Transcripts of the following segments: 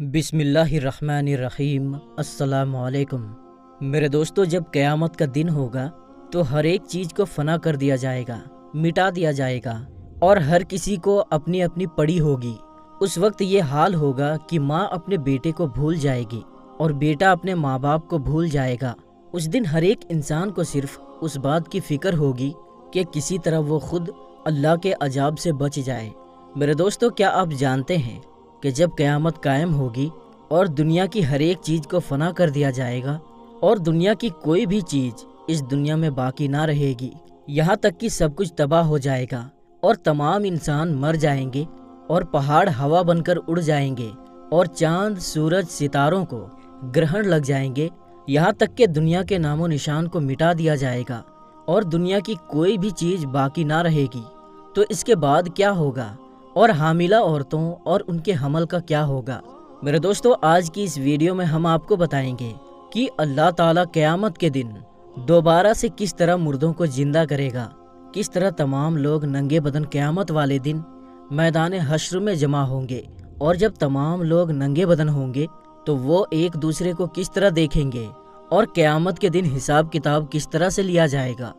بسم اللہ الرحمن الرحیم۔ السلام علیکم میرے دوستو، جب قیامت کا دن ہوگا تو ہر ایک چیز کو فنا کر دیا جائے گا، مٹا دیا جائے گا، اور ہر کسی کو اپنی اپنی پڑی ہوگی۔ اس وقت یہ حال ہوگا کہ ماں اپنے بیٹے کو بھول جائے گی اور بیٹا اپنے ماں باپ کو بھول جائے گا۔ اس دن ہر ایک انسان کو صرف اس بات کی فکر ہوگی کہ کسی طرح وہ خود اللہ کے عذاب سے بچ جائے۔ میرے دوستو، کیا آپ جانتے ہیں کہ جب قیامت قائم ہوگی اور دنیا کی ہر ایک چیز کو فنا کر دیا جائے گا اور دنیا کی کوئی بھی چیز اس دنیا میں باقی نہ رہے گی، یہاں تک کہ سب کچھ تباہ ہو جائے گا اور تمام انسان مر جائیں گے اور پہاڑ ہوا بن کر اڑ جائیں گے اور چاند، سورج، ستاروں کو گرہن لگ جائیں گے، یہاں تک کہ دنیا کے نام و نشان کو مٹا دیا جائے گا اور دنیا کی کوئی بھی چیز باقی نہ رہے گی، تو اس کے بعد کیا ہوگا اور حاملہ عورتوں اور ان کے حمل کا کیا ہوگا؟ میرے دوستو، آج کی اس ویڈیو میں ہم آپ کو بتائیں گے کہ اللہ تعالیٰ قیامت کے دن دوبارہ سے کس طرح مردوں کو زندہ کرے گا، کس طرح تمام لوگ ننگے بدن قیامت والے دن میدان حشر میں جمع ہوں گے، اور جب تمام لوگ ننگے بدن ہوں گے تو وہ ایک دوسرے کو کس طرح دیکھیں گے، اور قیامت کے دن حساب کتاب کس طرح سے لیا جائے گا،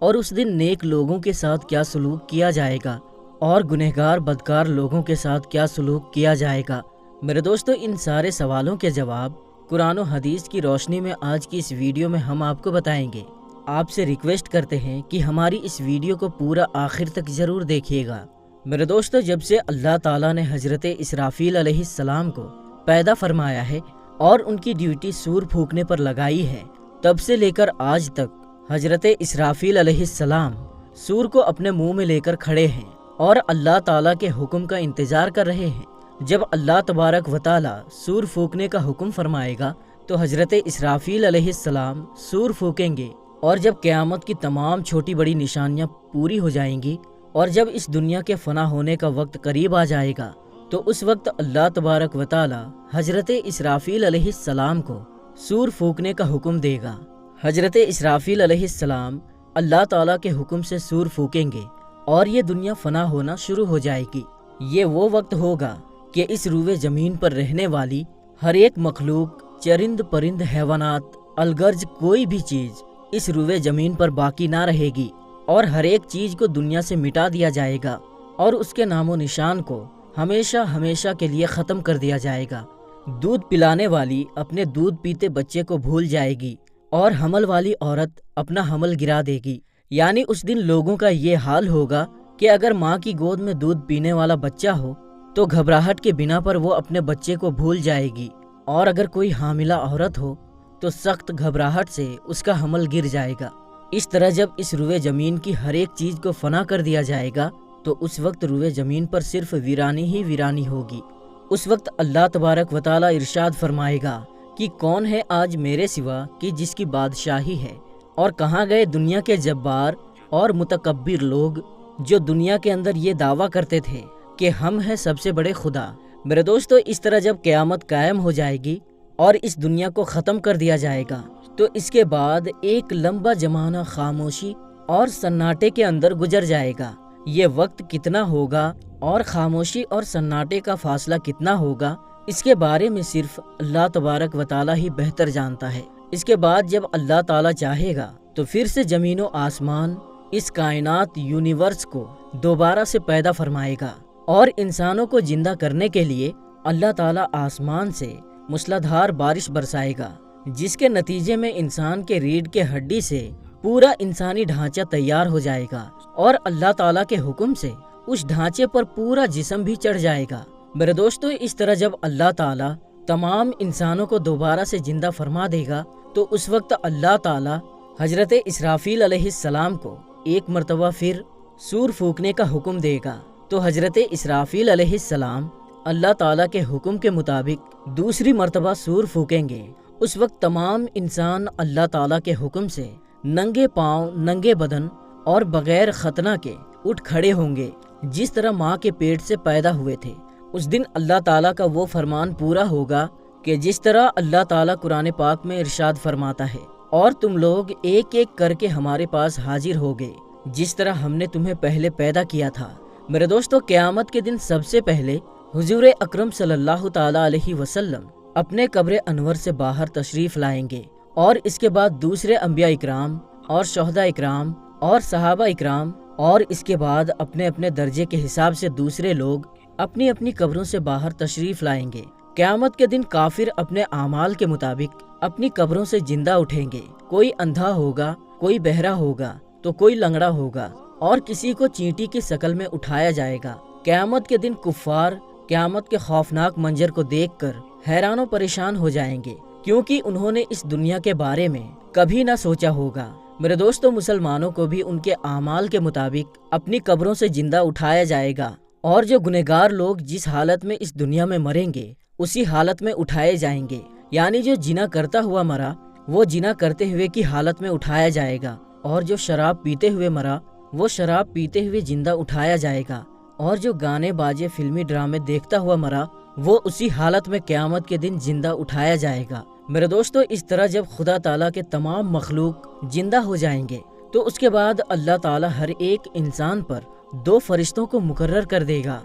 اور اس دن نیک لوگوں کے ساتھ کیا سلوک کیا جائے گا اور گنہگار بدکار لوگوں کے ساتھ کیا سلوک کیا جائے گا۔ میرے دوستو، ان سارے سوالوں کے جواب قرآن و حدیث کی روشنی میں آج کی اس ویڈیو میں ہم آپ کو بتائیں گے۔ آپ سے ریکویسٹ کرتے ہیں کہ ہماری اس ویڈیو کو پورا آخر تک ضرور دیکھیے گا۔ میرے دوستو، جب سے اللہ تعالیٰ نے حضرت اسرافیل علیہ السلام کو پیدا فرمایا ہے اور ان کی ڈیوٹی سور پھونکنے پر لگائی ہے، تب سے لے کر آج تک حضرت اسرافیل علیہ السلام سور کو اپنے منہ میں لے کر کھڑے ہیں اور اللہ تعالیٰ کے حکم کا انتظار کر رہے ہیں۔ جب اللہ تبارک و تعالیٰ سور پھونکنے کا حکم فرمائے گا تو حضرت اسرافیل علیہ السلام سور پھونکیں گے، اور جب قیامت کی تمام چھوٹی بڑی نشانیاں پوری ہو جائیں گی اور جب اس دنیا کے فنا ہونے کا وقت قریب آ جائے گا تو اس وقت اللہ تبارک و تعالیٰ حضرت اسرافیل علیہ السلام کو سور پھونکنے کا حکم دے گا۔ حضرت اسرافیل علیہ السلام اللہ تعالیٰ کے حکم سے سور پھونکیں گے اور یہ دنیا فنا ہونا شروع ہو جائے گی۔ یہ وہ وقت ہوگا کہ اس روئے زمین پر رہنے والی ہر ایک مخلوق، چرند پرند، حیوانات، الگرج کوئی بھی چیز اس روئے زمین پر باقی نہ رہے گی، اور ہر ایک چیز کو دنیا سے مٹا دیا جائے گا اور اس کے نام و نشان کو ہمیشہ ہمیشہ کے لیے ختم کر دیا جائے گا۔ دودھ پلانے والی اپنے دودھ پیتے بچے کو بھول جائے گی اور حمل والی عورت اپنا حمل گرا دے گی۔ یعنی اس دن لوگوں کا یہ حال ہوگا کہ اگر ماں کی گود میں دودھ پینے والا بچہ ہو تو گھبراہٹ کے بنا پر وہ اپنے بچے کو بھول جائے گی، اور اگر کوئی حاملہ عورت ہو تو سخت گھبراہٹ سے اس کا حمل گر جائے گا۔ اس طرح جب اس روئے زمین کی ہر ایک چیز کو فنا کر دیا جائے گا تو اس وقت روئے زمین پر صرف ویرانی ہی ویرانی ہوگی۔ اس وقت اللہ تبارک و تعالیٰ ارشاد فرمائے گا کہ کون ہے آج میرے سوا کہ جس کی بادشاہی ہے، اور کہاں گئے دنیا کے جبار اور متکبر لوگ جو دنیا کے اندر یہ دعویٰ کرتے تھے کہ ہم ہیں سب سے بڑے خدا۔ میرے دوستو، اس طرح جب قیامت قائم ہو جائے گی اور اس دنیا کو ختم کر دیا جائے گا تو اس کے بعد ایک لمبا زمانہ خاموشی اور سناٹے کے اندر گزر جائے گا۔ یہ وقت کتنا ہوگا اور خاموشی اور سناٹے کا فاصلہ کتنا ہوگا، اس کے بارے میں صرف اللہ تبارک و تعالیٰ ہی بہتر جانتا ہے۔ اس کے بعد جب اللہ تعالیٰ چاہے گا تو پھر سے زمین و آسمان، اس کائنات یونیورس کو دوبارہ سے پیدا فرمائے گا، اور انسانوں کو زندہ کرنے کے لیے اللہ تعالیٰ آسمان سے موسلادھار بارش برسائے گا، جس کے نتیجے میں انسان کے ریڑھ کے ہڈی سے پورا انسانی ڈھانچہ تیار ہو جائے گا، اور اللہ تعالیٰ کے حکم سے اس ڈھانچے پر پورا جسم بھی چڑھ جائے گا۔ میرے دوستو، اس طرح جب اللہ تعالیٰ تمام انسانوں کو دوبارہ سے زندہ فرما دے گا تو اس وقت اللہ تعالیٰ حضرت اسرافیل علیہ السلام کو ایک مرتبہ پھر سور پھونکنے کا حکم دے گا، تو حضرت اسرافیل علیہ السلام اللہ تعالیٰ کے حکم کے مطابق دوسری مرتبہ سور پھونکیں گے۔ اس وقت تمام انسان اللہ تعالیٰ کے حکم سے ننگے پاؤں، ننگے بدن اور بغیر ختنہ کے اٹھ کھڑے ہوں گے، جس طرح ماں کے پیٹ سے پیدا ہوئے تھے۔ اس دن اللہ تعالیٰ کا وہ فرمان پورا ہوگا کہ جس طرح اللہ تعالیٰ قرآن پاک میں ارشاد فرماتا ہے، اور تم لوگ ایک ایک کر کے ہمارے پاس حاضر ہوگے جس طرح ہم نے تمہیں پہلے پیدا کیا تھا۔ میرے دوستو، قیامت کے دن سب سے پہلے حضور اکرم صلی اللہ تعالیٰ علیہ وسلم اپنے قبر انور سے باہر تشریف لائیں گے، اور اس کے بعد دوسرے انبیاء اکرام اور شہداء اکرام اور صحابہ اکرام، اور اس کے بعد اپنے اپنے درجے کے حساب سے دوسرے لوگ اپنی اپنی قبروں سے باہر تشریف لائیں گے۔ قیامت کے دن کافر اپنے اعمال کے مطابق اپنی قبروں سے زندہ اٹھیں گے۔ کوئی اندھا ہوگا، کوئی بہرا ہوگا، تو کوئی لنگڑا ہوگا، اور کسی کو چینٹی کی شکل میں اٹھایا جائے گا۔ قیامت کے دن کفار قیامت کے خوفناک منظر کو دیکھ کر حیران و پریشان ہو جائیں گے، کیونکہ انہوں نے اس دنیا کے بارے میں کبھی نہ سوچا ہوگا۔ میرے دوستو، مسلمانوں کو بھی ان کے اعمال کے مطابق اپنی قبروں سے زندہ اٹھایا جائے گا، اور جو گنہگار لوگ جس حالت میں اس دنیا میں مریں گے اسی حالت میں اٹھائے جائیں گے۔ یعنی جو زنا کرتا ہوا مرا وہ زنا کرتے ہوئے کی حالت میں اٹھایا جائے گا، اور جو شراب پیتے ہوئے مرا وہ شراب پیتے ہوئے زندہ اٹھایا جائے گا، اور جو گانے باجے فلمی ڈرامے دیکھتا ہوا مرا وہ اسی حالت میں قیامت کے دن زندہ اٹھایا جائے گا۔ میرے دوستو، اس طرح جب خدا تعالیٰ کے تمام مخلوق زندہ ہو جائیں گے تو اس کے بعد اللہ تعالیٰ ہر ایک انسان پر 2 فرشتوں کو مقرر کر دے گا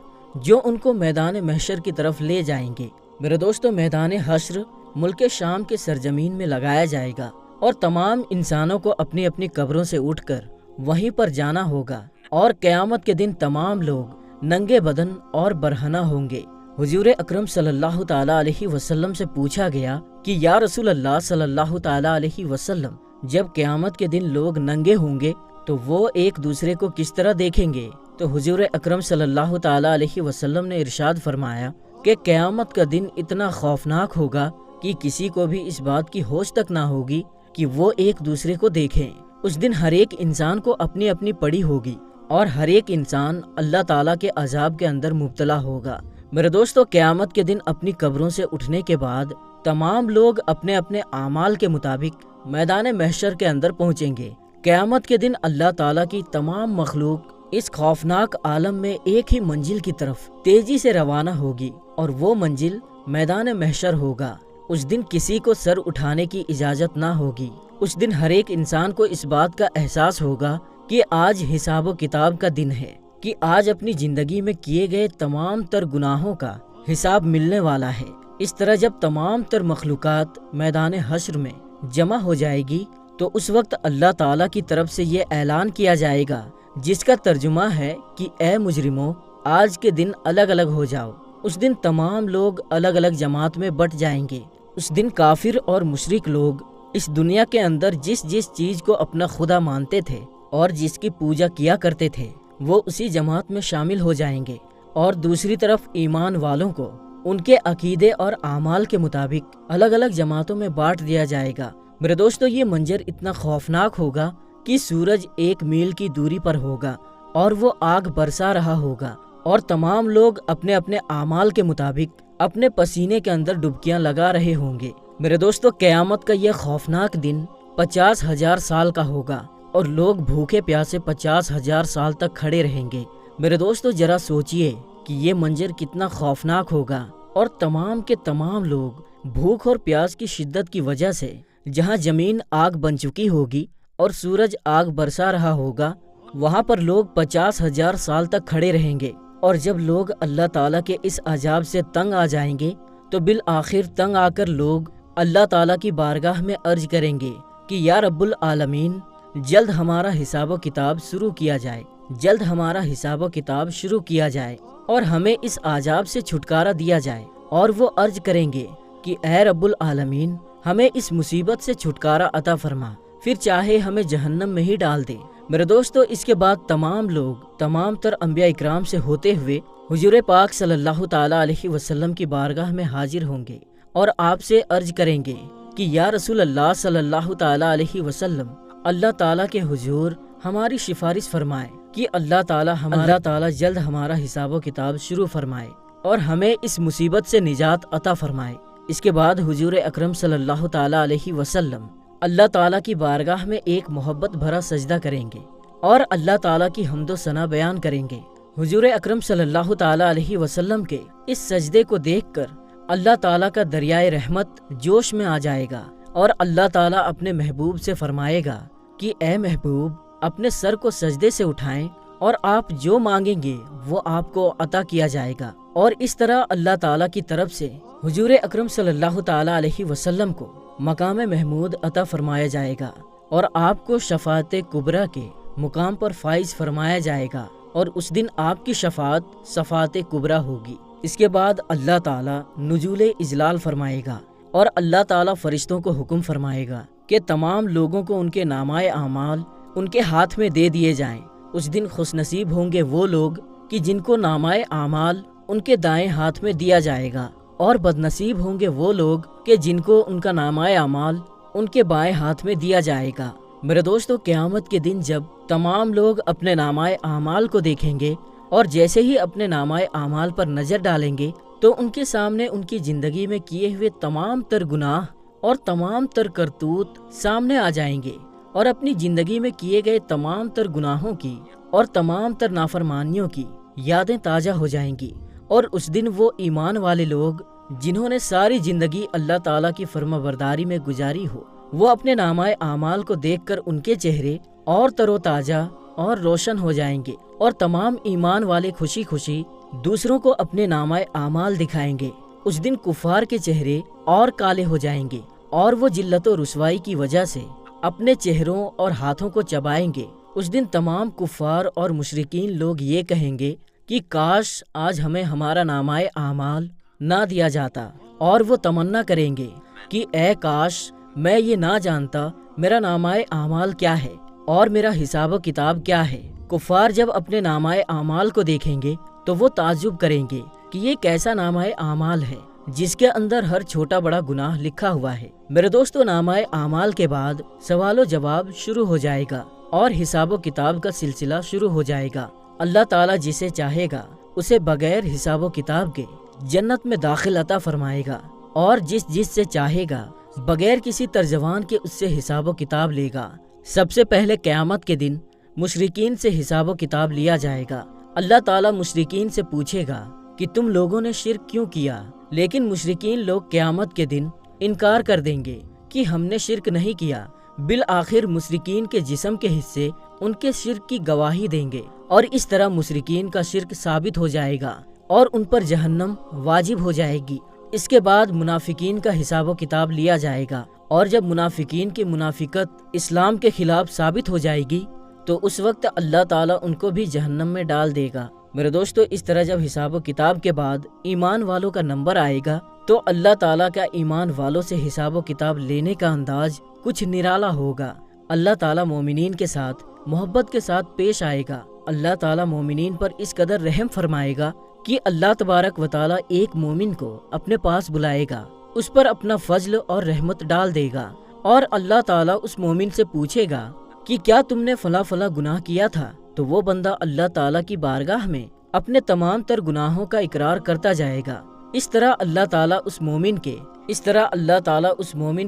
جو ان کو میدان محشر کی طرف لے جائیں گے۔ میرے دوستو، میدان حشر ملک شام کے سرزمین میں لگایا جائے گا، اور تمام انسانوں کو اپنی اپنی قبروں سے اٹھ کر وہیں پر جانا ہوگا، اور قیامت کے دن تمام لوگ ننگے بدن اور برہنہ ہوں گے۔ حضور اکرم صلی اللہ تعالیٰ علیہ وسلم سے پوچھا گیا کہ یا رسول اللہ صلی اللہ تعالیٰ علیہ وسلم، جب قیامت کے دن لوگ ننگے ہوں گے تو وہ ایک دوسرے کو کس طرح دیکھیں گے؟ تو حضور اکرم صلی اللہ تعالیٰ علیہ وسلم نے ارشاد فرمایا کہ قیامت کا دن اتنا خوفناک ہوگا کہ کسی کو بھی اس بات کی ہوش تک نہ ہوگی کہ وہ ایک دوسرے کو دیکھیں۔ اس دن ہر ایک انسان کو اپنی اپنی پڑی ہوگی، اور ہر ایک انسان اللہ تعالیٰ کے عذاب کے اندر مبتلا ہوگا۔ میرے دوستو، قیامت کے دن اپنی قبروں سے اٹھنے کے بعد تمام لوگ اپنے اپنے اعمال کے مطابق میدان محشر کے اندر پہنچیں گے۔ قیامت کے دن اللہ تعالیٰ کی تمام مخلوق اس خوفناک عالم میں ایک ہی منزل کی طرف تیزی سے روانہ ہوگی، اور وہ منزل میدان محشر ہوگا۔ اس دن کسی کو سر اٹھانے کی اجازت نہ ہوگی۔ اس دن ہر ایک انسان کو اس بات کا احساس ہوگا کہ آج حساب و کتاب کا دن ہے، کہ آج اپنی زندگی میں کیے گئے تمام تر گناہوں کا حساب ملنے والا ہے۔ اس طرح جب تمام تر مخلوقات میدان حشر میں جمع ہو جائے گی تو اس وقت اللہ تعالیٰ کی طرف سے یہ اعلان کیا جائے گا، جس کا ترجمہ ہے کہ اے مجرموں، آج کے دن الگ الگ ہو جاؤ۔ اس دن تمام لوگ الگ الگ جماعت میں بٹ جائیں گے۔ اس دن کافر اور مشرک لوگ اس دنیا کے اندر جس جس چیز کو اپنا خدا مانتے تھے اور جس کی پوجا کیا کرتے تھے وہ اسی جماعت میں شامل ہو جائیں گے، اور دوسری طرف ایمان والوں کو ان کے عقیدے اور اعمال کے مطابق الگ الگ جماعتوں میں بانٹ دیا جائے گا۔ میرے دوستو، یہ منظر اتنا خوفناک ہوگا کہ سورج 1 میل کی دوری پر ہوگا اور وہ آگ برسا رہا ہوگا، اور تمام لوگ اپنے اپنے اعمال کے مطابق اپنے پسینے کے اندر ڈبکیاں لگا رہے ہوں گے۔ میرے دوستو، قیامت کا یہ خوفناک دن 50,000 سال کا ہوگا، اور لوگ بھوکے پیاسے 50,000 سال تک کھڑے رہیں گے۔ میرے دوستو، ذرا سوچئے کہ یہ منظر کتنا خوفناک ہوگا، اور تمام کے تمام لوگ بھوک اور پیاس کی شدت کی وجہ سے جہاں زمین آگ بن چکی ہوگی اور سورج آگ برسا رہا ہوگا، وہاں پر لوگ 50,000 سال تک کھڑے رہیں گے۔ اور جب لوگ اللہ تعالیٰ کے اس عذاب سے تنگ آ جائیں گے تو بالآخر تنگ آ کر لوگ اللہ تعالیٰ کی بارگاہ میں عرض کریں گے کہ یا رب العالمین، جلد ہمارا حساب و کتاب شروع کیا جائے، جلد ہمارا حساب و کتاب شروع کیا جائے اور ہمیں اس عذاب سے چھٹکارا دیا جائے۔ اور وہ عرض کریں گے کہ اے رب العالمین، ہمیں اس مصیبت سے چھٹکارا عطا فرما، پھر چاہے ہمیں جہنم میں ہی ڈال دے۔ میرے دوستو، اس کے بعد تمام لوگ تمام تر انبیاء اکرام سے ہوتے ہوئے حضور پاک صلی اللہ تعالیٰ علیہ وسلم کی بارگاہ میں حاضر ہوں گے اور آپ سے عرض کریں گے کہ یا رسول اللہ صلی اللہ تعالیٰ علیہ وسلم، اللہ تعالیٰ کے حضور ہماری سفارش فرمائے کہ اللہ تعالیٰ جلد ہمارا حساب و کتاب شروع فرمائے اور ہمیں اس مصیبت سے نجات عطا فرمائے۔ اس کے بعد حضور اکرم صلی اللہ تعالیٰ علیہ وسلم اللہ تعالیٰ کی بارگاہ میں ایک محبت بھرا سجدہ کریں گے اور اللہ تعالیٰ کی حمد و ثنا بیان کریں گے۔ حضور اکرم صلی اللہ تعالیٰ علیہ وسلم کے اس سجدے کو دیکھ کر اللہ تعالیٰ کا دریائے رحمت جوش میں آ جائے گا، اور اللہ تعالیٰ اپنے محبوب سے فرمائے گا کہ اے محبوب، اپنے سر کو سجدے سے اٹھائیں اور آپ جو مانگیں گے وہ آپ کو عطا کیا جائے گا۔ اور اس طرح اللہ تعالیٰ کی طرف سے حضور اکرم صلی اللہ تعالیٰ علیہ وسلم کو مقام محمود عطا فرمایا جائے گا اور آپ کو شفاعت کبریٰ کے مقام پر فائز فرمایا جائے گا، اور اس دن آپ کی شفاعت شفاعت کبریٰ ہوگی۔ اس کے بعد اللہ تعالیٰ نزول اجلال فرمائے گا اور اللہ تعالیٰ فرشتوں کو حکم فرمائے گا کہ تمام لوگوں کو ان کے نامہ اعمال ان کے ہاتھ میں دے دیے جائیں۔ اس دن خوش نصیب ہوں گے وہ لوگ کہ جن کو نامہ اعمال ان کے دائیں ہاتھ میں دیا جائے گا، اور بد نصیب ہوں گے وہ لوگ کہ جن کو ان کا نامہ اعمال ان کے بائیں ہاتھ میں دیا جائے گا۔ میرے دوستو، قیامت کے دن جب تمام لوگ اپنے نامہ اعمال کو دیکھیں گے اور جیسے ہی اپنے نامہ اعمال پر نظر ڈالیں گے تو ان کے سامنے ان کی زندگی میں کیے ہوئے تمام تر گناہ اور تمام تر کرتوت سامنے آ جائیں گے، اور اپنی زندگی میں کیے گئے تمام تر گناہوں کی اور تمام تر نافرمانیوں کی یادیں تازہ ہو جائیں گی۔ اور اس دن وہ ایمان والے لوگ جنہوں نے ساری زندگی اللہ تعالیٰ کی فرما برداری میں گزاری ہو، وہ اپنے نامہ اعمال کو دیکھ کر ان کے چہرے اور تر و تازہ اور روشن ہو جائیں گے، اور تمام ایمان والے خوشی خوشی دوسروں کو اپنے نامہ اعمال دکھائیں گے۔ اس دن کفار کے چہرے اور کالے ہو جائیں گے، اور وہ ذلت و رسوائی کی وجہ سے اپنے چہروں اور ہاتھوں کو چبائیں گے۔ اس دن تمام کفار اور مشرکین لوگ یہ کہیں گے کہ کاش آج ہمیں ہمارا نامہ اعمال نہ دیا جاتا، اور وہ تمنا کریں گے کہ اے کاش میں یہ نہ جانتا میرا نامہ اعمال کیا ہے اور میرا حساب و کتاب کیا ہے۔ کفار جب اپنے نامہ اعمال کو دیکھیں گے تو وہ تعجب کریں گے کہ یہ کیسا نامہ اعمال ہے جس کے اندر ہر چھوٹا بڑا گناہ لکھا ہوا ہے۔ میرے دوستو، نامہ اعمال کے بعد سوال و جواب شروع ہو جائے گا اور حساب و کتاب کا سلسلہ شروع ہو جائے گا۔ اللہ تعالیٰ جسے چاہے گا اسے بغیر حساب و کتاب کے جنت میں داخل عطا فرمائے گا، اور جس سے چاہے گا بغیر کسی ترجمان کے اس سے حساب و کتاب لے گا۔ سب سے پہلے قیامت کے دن مشرکین سے حساب و کتاب لیا جائے گا۔ اللہ تعالیٰ مشرکین سے پوچھے گا کہ تم لوگوں نے شرک کیوں کیا، لیکن مشرکین لوگ قیامت کے دن انکار کر دیں گے کہ ہم نے شرک نہیں کیا۔ بالآخر مشرکین کے جسم کے حصے ان کے شرک کی گواہی دیں گے، اور اس طرح مشرکین کا شرک ثابت ہو جائے گا اور ان پر جہنم واجب ہو جائے گی۔ اس کے بعد منافقین کا حساب و کتاب لیا جائے گا، اور جب منافقین کی منافقت اسلام کے خلاف ثابت ہو جائے گی تو اس وقت اللہ تعالیٰ ان کو بھی جہنم میں ڈال دے گا۔ میرے دوستو، اس طرح جب حساب و کتاب کے بعد ایمان والوں کا نمبر آئے گا تو اللہ تعالیٰ کا ایمان والوں سے حساب و کتاب لینے کا انداز کچھ نرالا ہوگا۔ اللہ تعالیٰ مومنین کے ساتھ محبت کے ساتھ پیش آئے گا۔ اللہ تعالیٰ مومنین پر اس قدر رحم فرمائے گا کہ اللہ تبارک و تعالیٰ ایک مومن کو اپنے پاس بلائے گا، اس پر اپنا فضل اور رحمت ڈال دے گا، اور اللہ تعالیٰ اس مومن سے پوچھے گا کہ کیا تم نے فلاں فلاں گناہ کیا تھا، تو وہ بندہ اللہ تعالیٰ کی بارگاہ میں اپنے تمام تر گناہوں کا اقرار کرتا جائے گا۔ اس طرح اللہ تعالیٰ اس مومن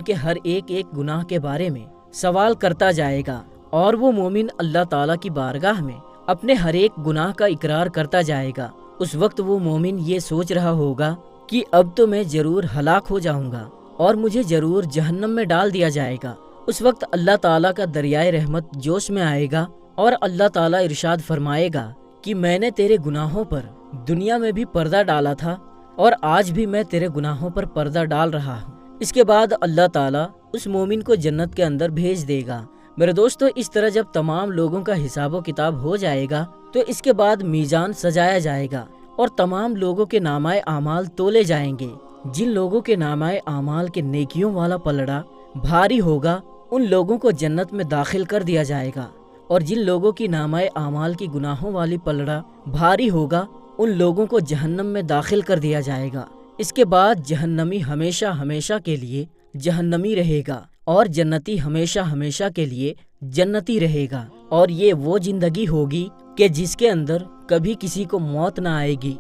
کے ہر ایک گناہ کے بارے میں سوال کرتا جائے گا، اور وہ مومن اللہ تعالیٰ کی بارگاہ میں اپنے ہر ایک گناہ کا اقرار کرتا جائے گا۔ اس وقت وہ مومن یہ سوچ رہا ہوگا کہ اب تو میں ضرور ہلاک ہو جاؤں گا اور مجھے ضرور جہنم میں ڈال دیا جائے گا۔ اس وقت اللہ تعالیٰ کا دریائے رحمت جوش میں آئے گا، اور اللہ تعالیٰ ارشاد فرمائے گا کہ میں نے تیرے گناہوں پر دنیا میں بھی پردہ ڈالا تھا، اور آج بھی میں تیرے گناہوں پر پردہ ڈال رہا ہوں۔ اس کے بعد اللہ تعالیٰ اس مومن کو جنت کے اندر بھیج دے گا۔ میرے دوستو، اس طرح جب تمام لوگوں کا حساب و کتاب ہو جائے گا تو اس کے بعد میزان سجایا جائے گا، اور تمام لوگوں کے نامہ اعمال تولے جائیں گے۔ جن لوگوں کے نامہ اعمال کے نیکیوں والا پلڑا بھاری ہوگا ان لوگوں کو جنت میں داخل کر دیا جائے گا، اور جن لوگوں کی نامہ اعمال کی گناہوں والی پلڑا بھاری ہوگا ان لوگوں کو جہنم میں داخل کر دیا جائے گا۔ اس کے بعد جہنمی ہمیشہ ہمیشہ کے لیے جہنمی رہے گا، اور جنتی ہمیشہ ہمیشہ کے لیے جنتی رہے گا، اور یہ وہ زندگی ہوگی کہ جس کے اندر کبھی کسی کو موت نہ آئے گی۔